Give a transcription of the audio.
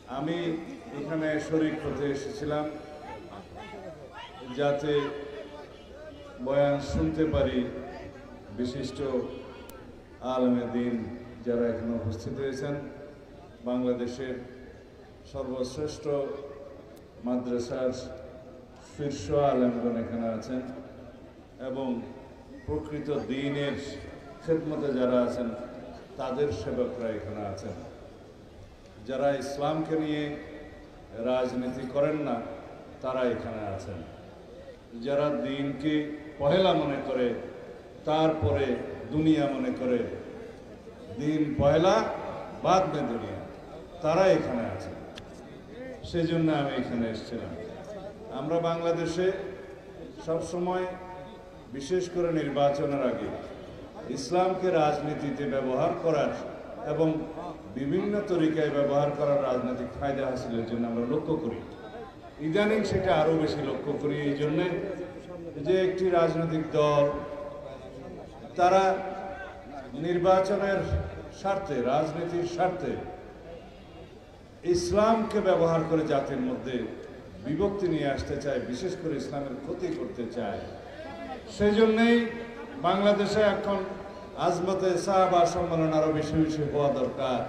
আমি এখানে শরীক হতে এসেছিলাম যাতে বয়ান শুনতে পারি বিশিষ্ট আলেমে দ্বীন যারা এখানে উপস্থিত হয়েছেন। বাংলাদেশের সর্বশ্রেষ্ঠ মাদ্রাসার শীর্ষ আলেমগণ এখানে আছেন এবং প্রকৃত দ্বীনের খেদমতে যারা আছেন তাদের সেবকরা এখানে আছেন। যারা ইসলামকে নিয়ে রাজনীতি করেন না তারা এখানে আছেন। যারা দ্বীনকে পহেলা মনে করে তারপরে দুনিয়া মনে করে, দ্বীন পহেলা বাদ মে দুনিয়া, তারা এখানে আছেন। সেজন্য আমি এখানে এসেছিলাম। আমরা বাংলাদেশে সবসময় বিশেষ করে নির্বাচনের আগে ইসলামকে রাজনীতিতে ব্যবহার করার এবং বিভিন্ন তরিকায় ব্যবহার করার রাজনৈতিক ফায়দা হাসিলের জন্য আমরা লক্ষ্য করি। ইদানিং সেটা আরও বেশি লক্ষ্য করি এই জন্যে যে একটি রাজনৈতিক দল তারা নির্বাচনের স্বার্থে, রাজনীতির স্বার্থে ইসলামকে ব্যবহার করে জাতির মধ্যে বিভক্তি নিয়ে আসতে চায়, বিশেষ করে ইসলামের ক্ষতি করতে চায়। সেই জন্যেই বাংলাদেশে এখন আজমতে সাহাবা সম্মেলন আরও বেশি বেশি হওয়া দরকার।